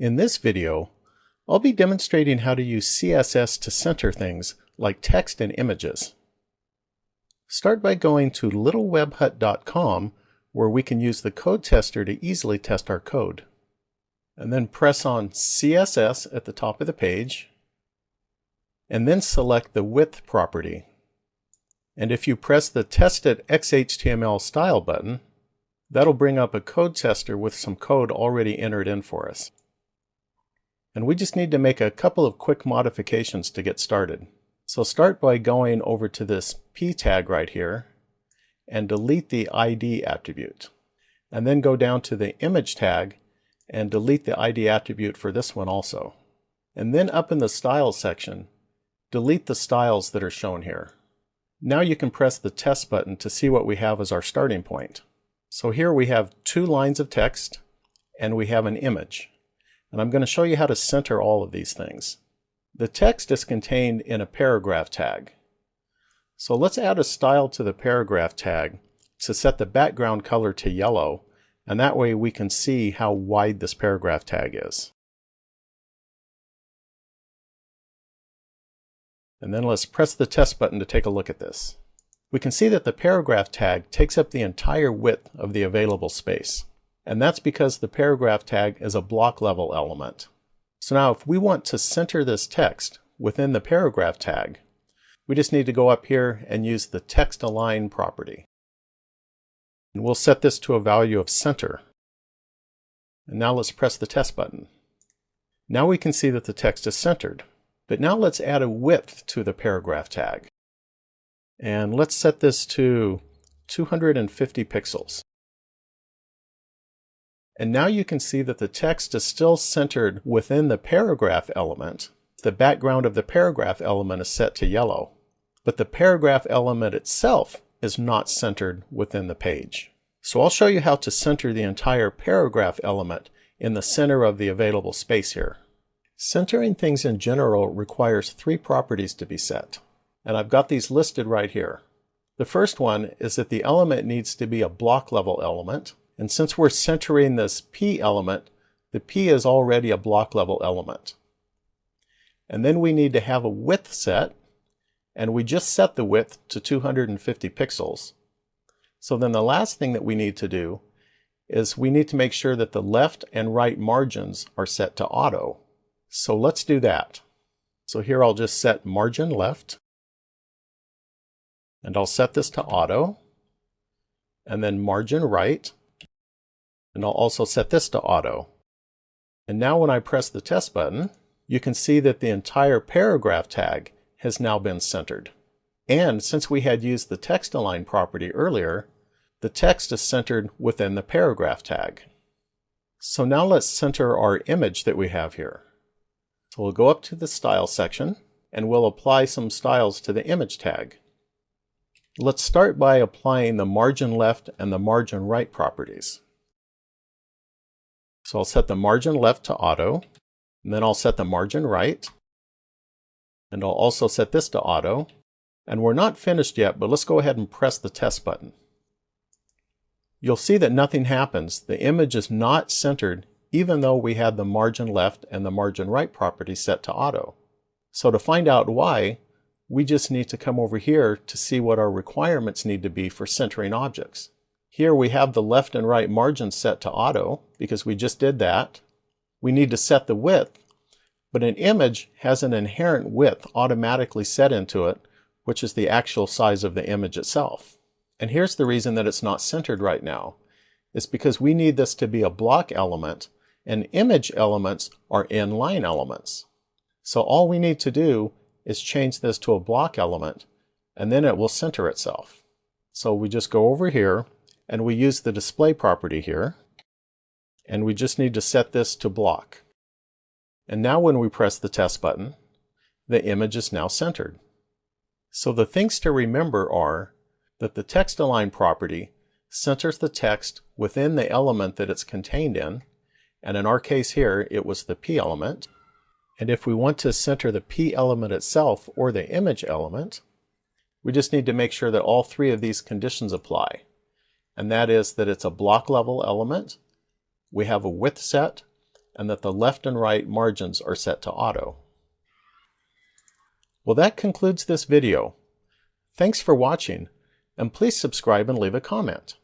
In this video, I'll be demonstrating how to use CSS to center things like text and images. Start by going to littlewebhut.com, where we can use the code tester to easily test our code. And then press on CSS at the top of the page, and then select the width property. And if you press the Test It XHTML Style button, that'll bring up a code tester with some code already entered in for us. And we just need to make a couple of quick modifications to get started. So start by going over to this P tag right here and delete the ID attribute. And then go down to the image tag and delete the ID attribute for this one also. And then up in the styles section, delete the styles that are shown here. Now you can press the test button to see what we have as our starting point. So here we have 2 lines of text and we have an image. And I'm going to show you how to center all of these things. The text is contained in a paragraph tag. So let's add a style to the paragraph tag to set the background color to yellow, and that way we can see how wide this paragraph tag is. And then let's press the test button to take a look at this. We can see that the paragraph tag takes up the entire width of the available space. And that's because the paragraph tag is a block level element. So now if we want to center this text within the paragraph tag, we just need to go up here and use the text align property. And we'll set this to a value of center. And now let's press the test button. Now we can see that the text is centered. But now let's add a width to the paragraph tag. And let's set this to 250 pixels. And now you can see that the text is still centered within the paragraph element. The background of the paragraph element is set to yellow, but the paragraph element itself is not centered within the page. So I'll show you how to center the entire paragraph element in the center of the available space here. Centering things in general requires 3 properties to be set, and I've got these listed right here. The first one is that the element needs to be a block level element. And since we're centering this P element, the P is already a block level element. And then we need to have a width set, and we just set the width to 250 pixels. So then the last thing that we need to do is we need to make sure that the left and right margins are set to auto. So let's do that. So here I'll just set margin left, and I'll set this to auto, and then margin right. And I'll also set this to auto. And now when I press the test button, you can see that the entire paragraph tag has now been centered. And since we had used the text align property earlier, the text is centered within the paragraph tag. So now let's center our image that we have here. So we'll go up to the style section and we'll apply some styles to the image tag. Let's start by applying the margin left and the margin right properties. So I'll set the margin left to auto, and then I'll set the margin right, and I'll also set this to auto. And we're not finished yet, but let's go ahead and press the test button. You'll see that nothing happens. The image is not centered, even though we had the margin left and the margin right property set to auto. So to find out why, we just need to come over here to see what our requirements need to be for centering objects. Here we have the left and right margins set to auto because we just did that. We need to set the width, but an image has an inherent width automatically set into it, which is the actual size of the image itself. And here's the reason that it's not centered right now. It's because we need this to be a block element, and image elements are inline elements. So all we need to do is change this to a block element, and then it will center itself. So we just go over here, and we use the display property here, and we just need to set this to block. And now when we press the test button, the image is now centered. So the things to remember are that the text align property centers the text within the element that it's contained in, and in our case here it was the P element. And if we want to center the P element itself or the image element, we just need to make sure that all 3 of these conditions apply. And that is that it's a block level element, we have a width set, and that the left and right margins are set to auto. Well, that concludes this video. Thanks for watching, and please subscribe and leave a comment.